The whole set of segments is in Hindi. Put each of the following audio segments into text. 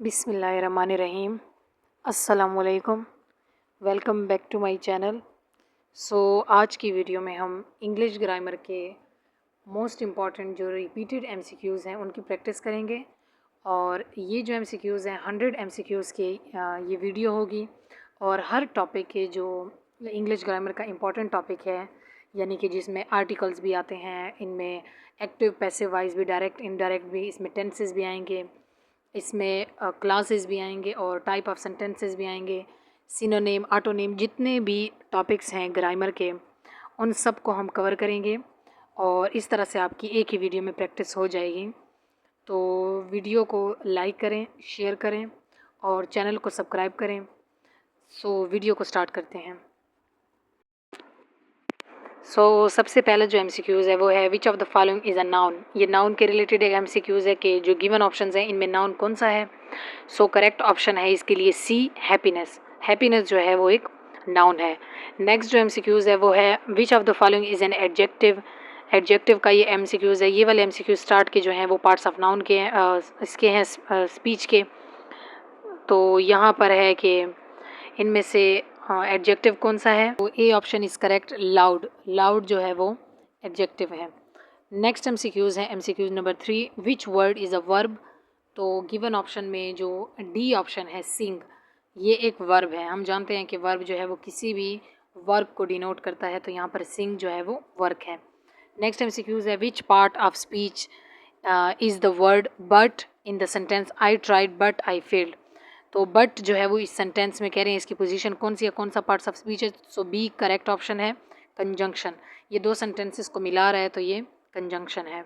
बिस्मिल्लाहिर्रहमानिर्रहीम। अस्सलामुअलैकुम। Welcome back to my channel. आज की वीडियो में हम इंग्लिश ग्रामर के मोस्ट इम्पॉर्टेंट जो रिपीटेड एमसीक्यूज़ हैं उनकी प्रैक्टिस करेंगे। और ये जो एमसीक्यूज़ हैं 100 एमसीक्यूज़ के ये वीडियो होगी। और हर टॉपिक के जो इंग्लिश ग्रामर का इम्पॉर्टेंट टॉपिक है, यानी कि जिसमें आर्टिकल्स भी आते हैं, इनमें एक्टिव पैसिव वाइज भी, डायरेक्ट इनडायरेक्ट भी, इसमें टेंसेस भी आएंगे, इसमें क्लासेस भी आएंगे और टाइप ऑफ सेंटेंसेस भी आएंगे, सिनोनिम, ऑटोनिम, जितने भी टॉपिक्स हैं ग्रामर के उन सब को हम कवर करेंगे। और इस तरह से आपकी एक ही वीडियो में प्रैक्टिस हो जाएगी। तो वीडियो को लाइक करें, शेयर करें और चैनल को सब्सक्राइब करें। वीडियो को स्टार्ट करते हैं। सबसे पहले जो एमसीक्यूज़ है वो है which of the following is a noun. ये नाउन के रिलेटेड एक एमसीक्यूज़ है कि जो गिवन ऑप्शंस हैं इनमें नाउन कौन सा है। करेक्ट ऑप्शन है इसके लिए सी, हैप्पीनेस। हैप्पीनेस जो है वो एक नाउन है। नेक्स्ट जो एमसीक्यूज़ है वो है which of the following is an adjective. Adjective का ये एमसीक्यूज़ है। ये वाले एमसीक्यूज स्टार्ट के जो हैं वो पार्ट्स ऑफ नाउन के हैं, इसके हैं स्पीच के। तो यहाँ पर है कि इनमें से एडजेक्टिव कौन सा है। तो A option is correct, loud. Loud जो है वो एडजेक्टिव है। नेक्स्ट एमसीक्यूज़ है MCQs number 3, which word is a verb. तो गिवन ऑप्शन में जो डी ऑप्शन है सिंग, ये एक वर्ब है। हम जानते हैं कि वर्ब जो है वो किसी भी वर्क को डिनोट करता है, तो यहाँ पर सिंग जो है वो वर्क है। नेक्स्ट एमसीक्यूज़ है which part of speech is the word but in the sentence I tried but I failed. तो बट जो है वो इस सेंटेंस में कह रहे हैं इसकी पोजीशन कौन सी है, कौन सा पार्ट्स ऑफ स्पीच है। बी करेक्ट ऑप्शन है, कंजंक्शन। ये दो सेंटेंसेस को मिला रहा है तो ये कंजंक्शन है।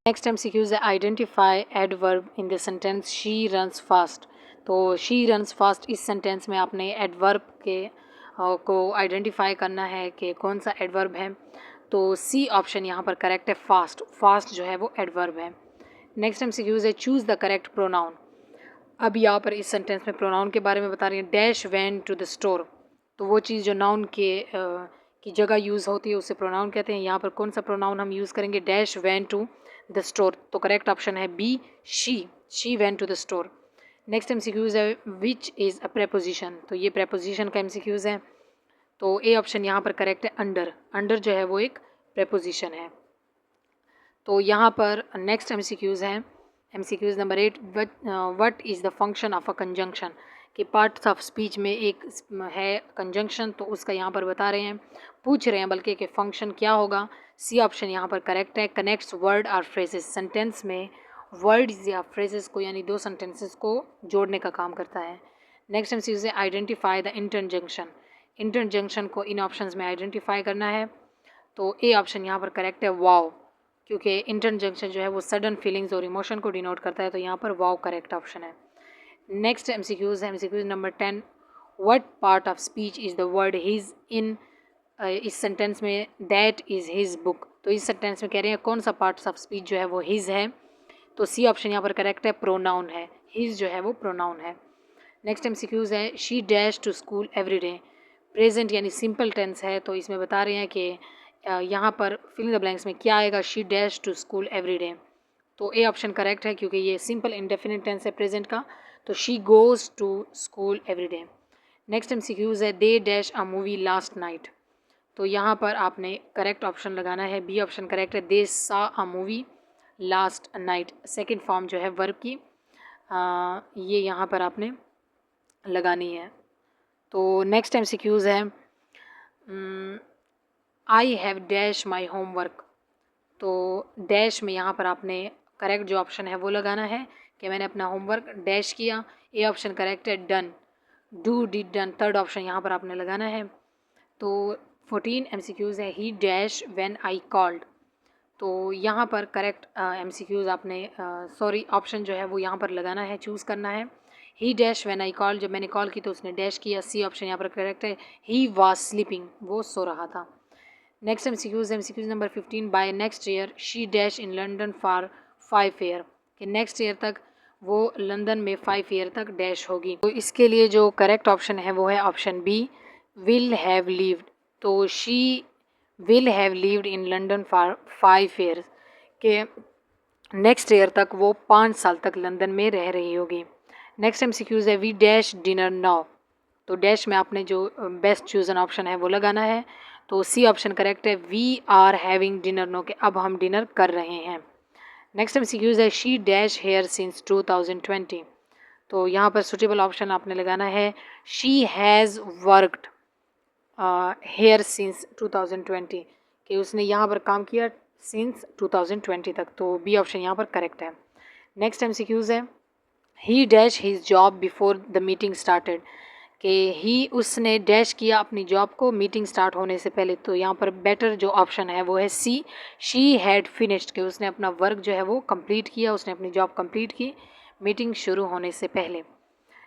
नेक्स्ट एमसीक्यूज़ है identify adverb in the sentence she runs fast. तो शी रन्स फास्ट इस सेंटेंस में आपने एडवर्ब के को आइडेंटिफाई करना है कि कौन सा एडवर्ब है। तो सी ऑप्शन यहाँ पर करेक्ट है, फास्ट। फास्ट जो है वो एडवर्ब है। नेक्स्ट एमसीक्यूज़ है चूज़ द करेक्ट प्रोनाउन। अब यहाँ पर इस सेंटेंस में प्रोनाउन के बारे में बता रही है। Dash went to the store, तो वो चीज़ जो नाउन के की जगह यूज़ होती है उसे प्रोनाउन कहते हैं। यहाँ पर कौन सा प्रोनाउन हम यूज़ करेंगे, dash went to the store. तो करेक्ट ऑप्शन है B, she went to the store. Next MCQs है विच इज़ अ प्रेपोजिशन। तो ये प्रेपोजिशन का एमसीक्यूज़ है। तो ए ऑप्शन यहाँ पर करेक्ट है, अंडर। अंडर जो है वो एक प्रेपोजिशन है। तो यहाँ पर नेक्स्ट एमसीक्यूज़ है MCQs number 8, what is the function of a conjunction. कि पार्ट्स ऑफ स्पीच में एक है कंजंक्शन, तो उसका यहाँ पर बता रहे हैं, पूछ रहे हैं बल्कि कि फंक्शन क्या होगा। सी ऑप्शन यहाँ पर करेक्ट है, कनेक्ट्स वर्ड और फ्रेजेस। सेंटेंस में वर्ड्स या फ्रेजेस को, यानी दो सेंटेंसेस को जोड़ने का काम करता है। नेक्स्ट एमसीक्यूज़ है आइडेंटिफाई द इंटरजंक्शन। इंटरजंक्शन को इन ऑप्शंस में आइडेंटिफाई करना है। तो ए ऑप्शन यहाँ पर करेक्ट है, वाव। क्योंकि इंटरजंक्शन जो है वो सडन फीलिंग्स और इमोशन को डिनोट करता है, तो यहाँ पर वाव करेक्ट ऑप्शन है। नेक्स्ट एमसीक्यूज़ है MCQs number 10, what part of speech is the word his in. इस सेंटेंस में दैट इज़ हिज बुक। तो इस सेंटेंस में कह रहे हैं कौन सा पार्ट ऑफ स्पीच जो है वो हिज है। तो सी ऑप्शन यहाँ पर करेक्ट है, प्रोनाउन है। हिज जो है वो प्रोनाउन है। नेक्स्ट एमसीक्यूज़ है she dash to school every day. Present यानी सिंपल टेंस है, तो इसमें बता रहे हैं कि यहाँ पर फिल द ब्लैंक्स में क्या आएगा, she dash to school every day. तो ए ऑप्शन करेक्ट है क्योंकि ये सिंपल इंडेफिनिट टेंस है प्रेजेंट का। तो she goes to school every day. Next MCQs है they dash a movie last night. तो यहाँ पर आपने करेक्ट ऑप्शन लगाना है, बी ऑप्शन करेक्ट है, दे सा अ movie last night. Second form जो है वर्ब की ये यहाँ पर आपने लगानी है। तो नेक्स्ट एमसीक्यूज़ है I have dash my homework. तो डैश में यहाँ पर आपने करेक्ट जो ऑप्शन है वो लगाना है कि मैंने अपना होमवर्क डैश किया। ए ऑप्शन करेक्ट है, done. Do did done, third option यहाँ पर आपने लगाना है। तो 14 एमसीक्यूज़ है ही डैश व्हेन आई कॉल्ड। तो यहाँ पर करेक्ट एमसीक्यूज़ आपने ऑप्शन जो है वो यहाँ पर लगाना है, चूज़ करना है। ही डैश व्हेन आई कॉल्ड, जब मैंने कॉल की तो उसने डैश किया। सी ऑप्शन यहाँ पर करेक्ट है, ही वाज स्लीपिंग, वो सो रहा था। Next MCQs number 15, by next year she dash in London for 5 year. कि नेक्स्ट ईयर तक वो लंदन में 5 ईयर तक डैश होगी। तो इसके लिए जो करेक्ट ऑप्शन है वो है option B, will have lived. तो she will have lived in London for 5 years. के नेक्स्ट ईयर तक वो 5 साल तक लंदन में रह रही होगी। नेक्स्ट MCQs है वी डैश डिनर नाउ, तो डैश में आपने जो बेस्ट चूजन ऑप्शन है वो लगाना है, तो सी ऑप्शन करेक्ट है, we are having dinner no, के अब हम डिनर कर रहे हैं। नेक्स्ट MCQs है शी डैश हेयर सिंस 2020, तो यहाँ पर सुटेबल ऑप्शन आपने लगाना है she has worked here since 2020, कि उसने यहाँ पर काम किया सिंस 2020 तक, तो बी ऑप्शन यहाँ पर करेक्ट है। नेक्स्ट MCQs है ही dash his job before the meeting started, कि ही उसने डैश किया अपनी जॉब को मीटिंग स्टार्ट होने से पहले, तो यहाँ पर बेटर जो ऑप्शन है वो है सी शी हैड फिनिश्ड, कि उसने अपना वर्क जो है वो कंप्लीट किया, उसने अपनी जॉब कंप्लीट की मीटिंग शुरू होने से पहले।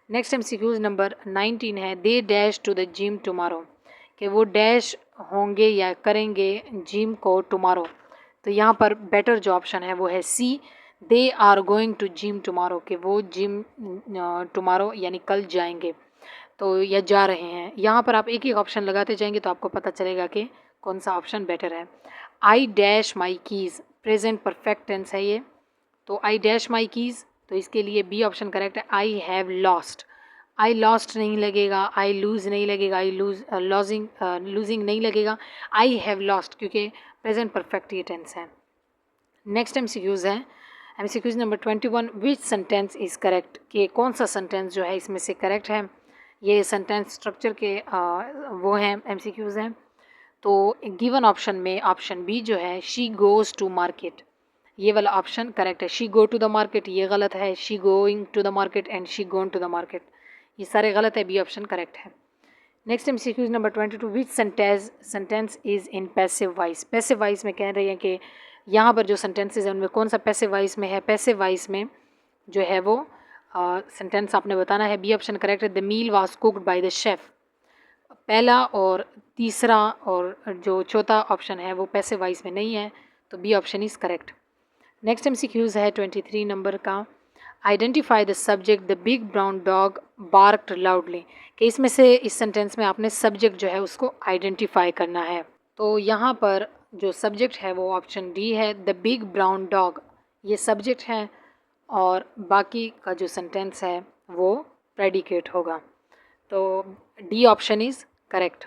नेक्स्ट MCQs नंबर 19 है they dash to the gym tomorrow, कि वो डैश होंगे या करेंगे जिम को टुमारो, तो यहाँ पर बेटर जो ऑप्शन है वो है C they are going to gym tomorrow, कि वो जिम टुमारो यानी कल जाएंगे, तो या जा रहे हैं। यहाँ पर आप एक एक ऑप्शन लगाते जाएंगे तो आपको पता चलेगा कि कौन सा ऑप्शन बेटर है। I dash my keys, present perfect tense है ये, तो आई डैश माई कीज़, तो इसके लिए बी ऑप्शन करेक्ट है, I have lost. I lost नहीं लगेगा, आई लूज़ नहीं लगेगा, आई लूजिंग नहीं लगेगा, आई हैव लॉस्ट, क्योंकि प्रेजेंट परफेक्ट ये टेंस है। नेक्स्ट MCQs है MCQs number 21 which sentence is correct, कि कौन सा सेंटेंस जो है इसमें से करेक्ट है। ये सेंटेंस स्ट्रक्चर के वो हैं MCQs हैं, तो गिवन ऑप्शन में ऑप्शन बी जो है शी गोज़ टू मार्केट, ये वाला ऑप्शन करेक्ट है। She go to the market ये गलत है, she going to the market and she gone to the market ये सारे गलत है, बी ऑप्शन करेक्ट है। Next MCQs number 22 which sentence is in passive voice, passive voice में कह रही है कि यहाँ पर जो सेंटेंसेज हैं उनमें कौन सा पैसिव वॉइस में है। पैसिव वॉइस में जो है वो सेंटेंस आपने बताना है, बी ऑप्शन करेक्ट है, the meal was cooked by the chef. पहला और तीसरा और जो चौथा ऑप्शन है वो पैसिव वॉइस में नहीं है, तो B option is correct. Next MCQs है 23 नंबर का identify the subject the big brown dog barked loudly, कि इसमें से इस सेंटेंस में आपने सब्जेक्ट जो है उसको आइडेंटिफाई करना है, तो यहाँ पर जो सब्जेक्ट है वो ऑप्शन डी है, द बिग ब्राउन डॉग ये सब्जेक्ट है और बाकी का जो सेंटेंस है वो प्रेडिकेट होगा, तो D option is correct.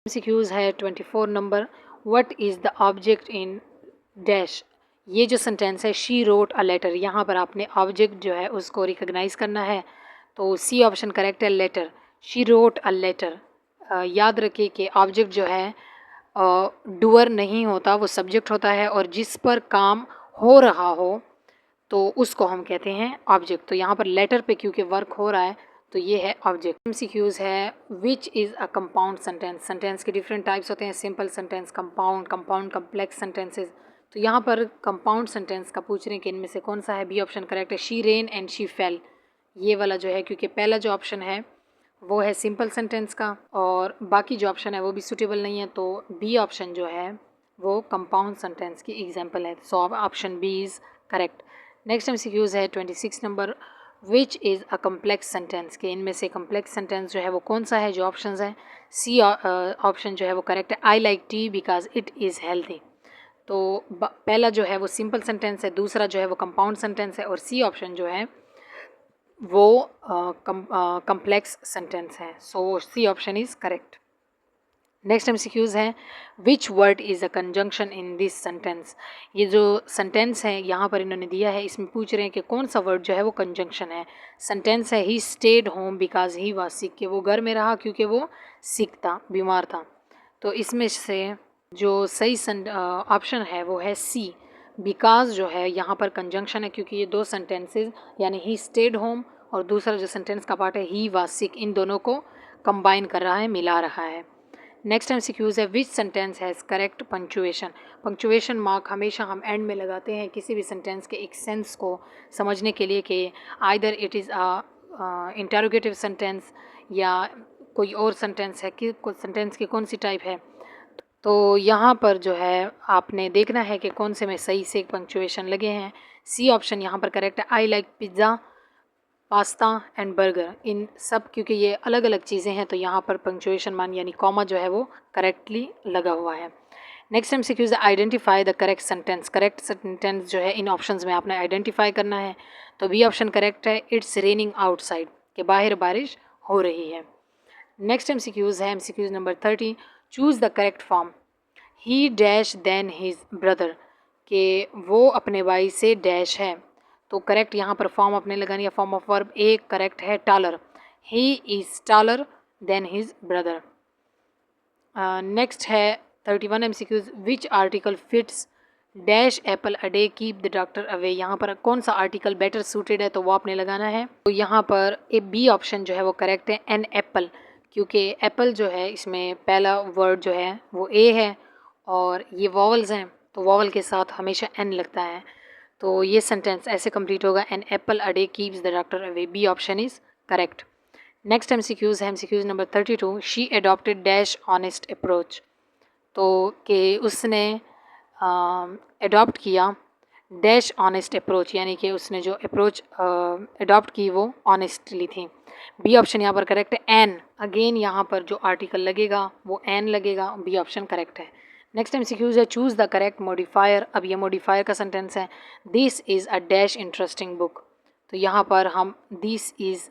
MCQs है 24 number what is the object in dash, ये जो सेंटेंस है शी रोट अ लेटर, यहाँ पर आपने ऑब्जेक्ट जो है उसको रिकग्नाइज करना है, तो सी ऑप्शन करेक्ट है, letter. She wrote a letter, याद रखिए कि ऑब्जेक्ट जो है डूअर नहीं होता, वो सब्जेक्ट होता है, और जिस पर काम हो रहा हो तो उसको हम कहते हैं ऑब्जेक्ट, तो यहाँ पर लेटर पे क्योंकि वर्क हो रहा है तो ये है ऑब्जेक्ट। MCQs है which is a compound sentence, sentence के डिफरेंट टाइप्स होते हैं, simple sentence, compound complex sentences, तो यहाँ पर कंपाउंड सेंटेंस का पूछ रहे हैं कि इनमें से कौन सा है, बी ऑप्शन करेक्ट है, she rain and she fail, ये वाला जो है, क्योंकि पहला जो ऑप्शन है वो है सिंपल सेंटेंस का और बाकी जो ऑप्शन है वो भी सूटेबल नहीं है, तो बी ऑप्शन जो है वो कंपाउंड सेंटेंस की एग्जाम्पल है, so option B is correct. Next MCQs है 26 number which is a complex sentence, के इनमें से कम्प्लेक्स सेंटेंस जो है वो कौन सा है, जो ऑप्शंस हैं सी ऑप्शन जो है वो करेक्ट है, I like T because it is healthy, तो पहला जो है वो सिंपल सेंटेंस है, दूसरा जो है वो कंपाउंड सेंटेंस है और सी ऑप्शन जो है वो कम्प्लेक्स सेंटेंस है, so C option is correct. Next MCQs है which word is a conjunction in this sentence, ये जो सेंटेंस है यहाँ पर इन्होंने दिया है, इसमें पूछ रहे हैं कि कौन सा वर्ड जो है वो कंजंक्शन है। सेंटेंस है he stayed home because he was sick, कि वो घर में रहा क्योंकि वो सिक था, बीमार था, तो इसमें से जो सही ऑप्शन है वो है सी, बिकॉज जो है यहाँ पर कंजंक्शन है, क्योंकि ये दो सेंटेंसेस यानी ही स्टेड होम और दूसरा जो सेंटेंस का पार्ट है ही वाज सिक, इन दोनों को कंबाइन कर रहा है, मिला रहा है। नेक्स्ट MCQs है विच sentence has correct punctuation, punctuation mark हमेशा हम एंड में लगाते हैं किसी भी सेंटेंस के एक सेंस को समझने के लिए कि either it is a interrogative sentence या कोई और सेंटेंस है, कि सेंटेंस की कौन सी टाइप है, तो यहाँ पर जो है आपने देखना है कि कौन से में सही से पंक्चुएशन लगे हैं। सी ऑप्शन यहाँ पर करेक्ट है, I like pizza pasta and burger, इन सब क्योंकि ये अलग अलग चीज़ें हैं तो यहाँ पर पंक्चुएशन मान यानी कॉमा जो है वो करेक्टली लगा हुआ है। नेक्स्ट MCQ है identify the correct sentence. Correct sentence जो है इन ऑप्शंस में आपने आइडेंटिफाई करना है। तो बी ऑप्शन करेक्ट है, इट्स रेनिंग आउटसाइड, के बाहर बारिश हो रही है। नेक्स्ट MCQ है MCQ number 30, choose the correct form. He dash than his brother, के वो अपने भाई से डैश है। तो करेक्ट यहाँ पर फॉर्म अपने लगानी है, form of verb A correct है taller, he is taller than his brother. Next है 31 MCQ, which article fits dash apple a day keep the doctor away. यहाँ पर कौन सा आर्टिकल बेटर सूटेड है, तो वो आपने लगाना है। तो यहाँ पर ए बी ऑप्शन जो है वो करेक्ट है, एन एप्पल, क्योंकि एप्पल जो है इसमें पहला वर्ड जो है वो ए है और ये वॉवल्स हैं, तो वॉवल के साथ हमेशा एन लगता है। तो ये सेंटेंस ऐसे कंप्लीट होगा, an apple a day keeps the doctor away. B option is correct. Next MCQ है MCQ number 32, she adopted dash honest approach. तो कि उसने एडॉप्ट किया डैश ऑनेस्ट अप्रोच, यानी कि उसने जो अप्रोच एडॉप्ट की वो ऑनेस्टली थी। बी ऑप्शन यहाँ पर करेक्ट है, एन। अगेन यहाँ पर जो आर्टिकल लगेगा वो एन लगेगा, बी ऑप्शन करेक्ट है। नेक्स्ट MCQ है चूज़ द करेक्ट मॉडिफायर। अब ये मॉडिफायर का सेंटेंस है, this is a dash interesting book. तो यहाँ पर हम this is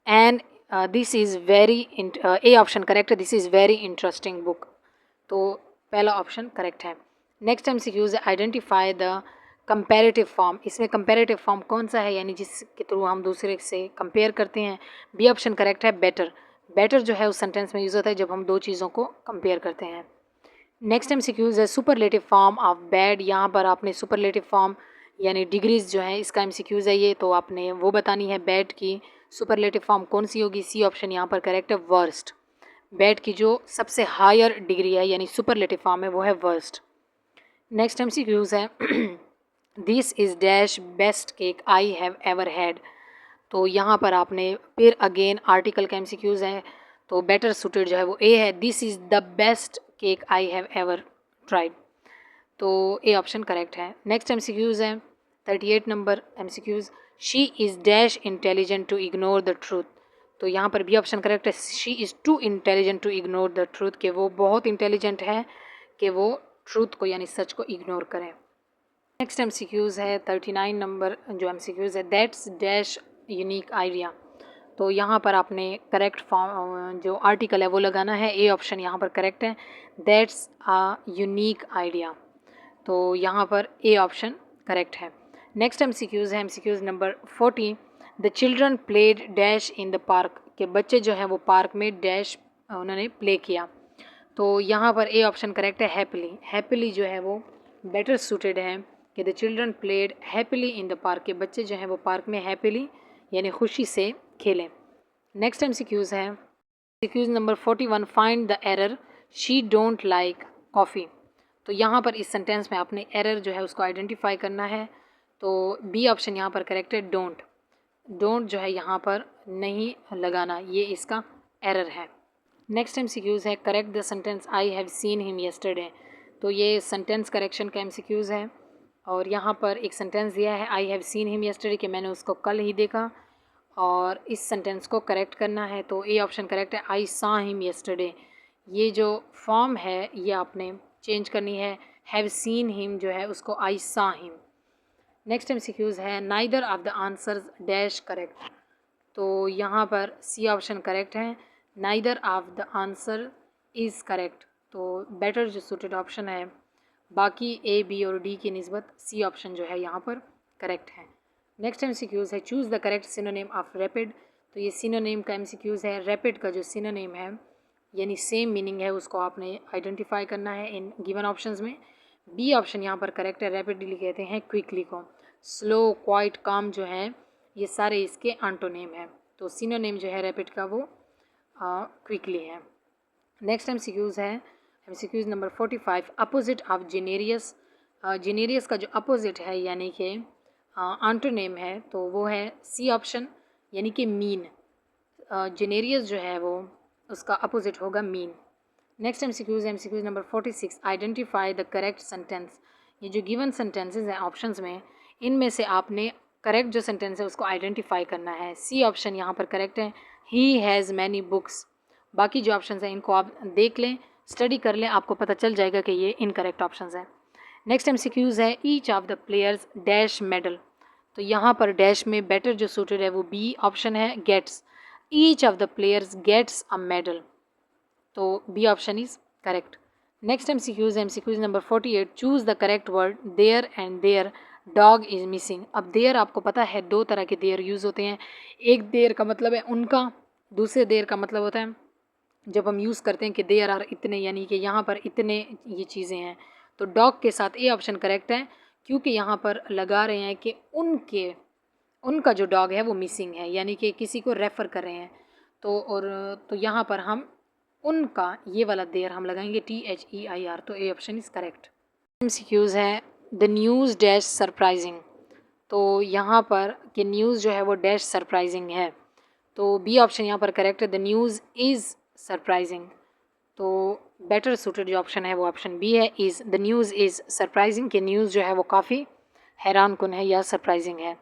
and this is very, A option correct है, this is very interesting book. तो पहला ऑप्शन करेक्ट है। नेक्स्ट MCQ है आइडेंटिफाई द कंपैरेटिव फॉर्म। इसमें कंपैरेटिव फॉर्म कौन सा है, यानी जिसके थ्रू हम दूसरे से कंपेयर करते हैं। बी ऑप्शन करेक्ट है, बेटर। बेटर जो है उस सेंटेंस में यूज़ होता है जब हम दो चीज़ों को कंपेयर करते हैं। नेक्स्ट MCQ है सुपरलेटिव फॉर्म ऑफ बैड। यहाँ पर आपने सुपरलेटिव फॉर्म यानी डिग्रीज जो है इसका MCQ है ये, तो आपने वो बतानी है बैड की सुपरलेटिव फॉर्म कौन सी होगी। सी ऑप्शन यहाँ पर करेक्ट है, वर्स्ट। बैड की जो सबसे हायर डिग्री है यानी सुपरलेटिव फॉर्म है वो है वर्स्ट। नेक्स्ट MCQ है this is dash best cake I have ever had. तो यहाँ पर आपने फिर अगेन आर्टिकल का MCQ है, तो बेटर सूटेड जो है वो ए है, this is the best cake I have ever tried. तो ए ऑप्शन करेक्ट है। नेक्स्ट MCQ है 38 number MCQ, she is dash intelligent to ignore the truth. तो यहाँ पर बी ऑप्शन करेक्ट है, she is too intelligent to ignore the truth, कि वो बहुत इंटेलिजेंट है कि वो ट्रूथ को यानी सच को इग्नोर करें। नेक्स्ट MCQ है 39 नंबर जो MCQ है, दैट्स डैश यूनिक आइडिया। तो यहाँ पर आपने करेक्ट फॉर्म जो आर्टिकल है वो लगाना है, ए ऑप्शन यहाँ पर करेक्ट है, दैट्स अ यूनिक आइडिया। तो यहाँ पर ए ऑप्शन करेक्ट है। नेक्स्ट MCQ है MCQ number 40, the children played dash in the park, के बच्चे जो हैं वो पार्क में डैश उन्होंने प्ले किया। तो यहाँ पर ए ऑप्शन करेक्ट है, हैप्पीली। हैप्पीली जो है वो बेटर सूटेड है कि the children played happily in the park, के बच्चे जो हैं वो पार्क में हैप्पीली यानी खुशी से खेलें। नेक्स्ट MCQ है MCQ number 41, find the error, she don't like coffee. तो यहाँ पर इस सेंटेंस में आपने एरर जो है उसको आइडेंटिफाई करना है। तो बी ऑप्शन यहाँ पर करेक्ट है, डोंट। डोंट जो है यहाँ पर नहीं लगाना, ये इसका एरर है। नेक्स्ट MCQ है correct the sentence I have seen him yesterday. तो ये सेंटेंस करेक्शन का MCQ है और यहाँ पर एक सेंटेंस दिया है I have seen him yesterday, कि मैंने उसको कल ही देखा, और इस सेंटेंस को करेक्ट करना है। तो ए ऑप्शन करेक्ट है, आई सॉ हिम येस्टरडे। ये जो फॉर्म है ये आपने चेंज करनी है, हैव सीन हिम जो है उसको I saw him. Next MCQ है neither of the answers dash correct. तो यहाँ पर सी ऑप्शन करेक्ट है, neither of the answer is correct. तो बेटर जो सूटेड ऑप्शन है, बाकी ए बी और डी की निस्बत सी ऑप्शन जो है यहाँ पर करेक्ट है। नेक्स्ट MCQ है choose the correct synonym of rapid. तो ये सिनोनिम का MCQ है, रैपिड का जो सिनोनिम है यानी सेम मीनिंग है उसको आपने आइडेंटिफाई करना है इन गिवन ऑप्शंस में। बी ऑप्शन यहाँ पर करेक्ट है, रैपिडली कहते हैं क्विकली को। स्लो, क्वाइट, काम जो है ये सारे इसके एंटोनिम हैं। तो सिनोनिम जो है रैपिड का वो क्विकली है। नेक्स्ट MCQ है MCQ नंबर 45, अपोजिट ऑफ जेनेरियस। जेनेरियस का जो अपोजिट है यानी कि एंटोनिम है तो वो है सी ऑप्शन यानी कि मीन। जेनेरियस जो है वो उसका अपोजिट होगा मीन। नेक्स्ट MCQ है MCQ number 46, identify the correct sentence. ये जो गिवन सेंटेंसेस हैं ऑप्शंस में, इनमें से आपने करेक्ट जो सेंटेंस है उसको आइडेंटिफाई करना है। सी ऑप्शन यहाँ पर करेक्ट है, ही हैज़ मैनी बुक्स। बाकी जो ऑप्शंस हैं इनको आप देख लें, स्टडी कर लें, आपको पता चल जाएगा कि ये इनकरेक्ट ऑप्शंस हैं। नेक्स्ट MCQs है each of the players dash medal. तो यहाँ पर डैश में बेटर जो सूटेड है वो बी ऑप्शन है, gets. Each of the players gets a medal, तो B option is correct. Next MCQs number 48, choose the correct word there and there dog is missing. अब देयर आपको पता है दो तरह के देयर यूज़ होते हैं। एक देयर का मतलब है उनका, दूसरे देयर का मतलब होता है जब हम यूज़ करते हैं कि देयर आर इतने, यानी कि यहाँ पर इतने ये चीज़ें हैं। तो डॉग के साथ ए ऑप्शन करेक्ट है, क्योंकि यहाँ पर लगा रहे हैं कि उनका जो डॉग है वो मिसिंग है, यानी कि किसी को रेफ़र कर रहे हैं। तो यहाँ पर हम उनका ये वाला देयर हम लगाएंगे THEIR, तो A option is correct. MCQs है द न्यूज़ डैश सरप्राइजिंग। तो यहाँ पर कि न्यूज़ जो है वो डैश सरप्राइजिंग है, तो बी ऑप्शन यहाँ पर करेक्ट है, द न्यूज़ इज़ सरप्राइजिंग। तो बेटर सूटेड जो ऑप्शन है वो ऑप्शन बी है, is the news is surprising, कि न्यूज़ जो है वो काफ़ी हैरान कुन है या सरप्राइजिंग है।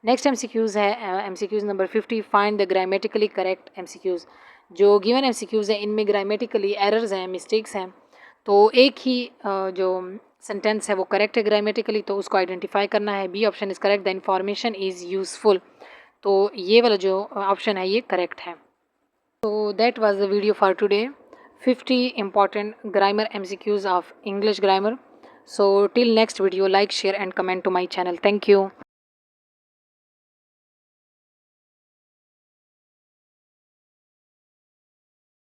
नेक्स्ट MCQs है MCQs number 50, find the grammatically correct MCQs। जो गिवन MCQs हैं इनमें ग्रामेटिकली एरर्स हैं, मिस्टेक्स हैं, तो एक ही जो सेंटेंस है वो करेक्ट है ग्रामेटिकली, तो उसको आइडेंटिफाई करना है। B option is correct, the information is useful, तो ये वाला जो ऑप्शन है ये करेक्ट है। So that was the video for today. 50 important grammar MCQs of English grammar. So till next video, like, share and comment to my channel. Thank you.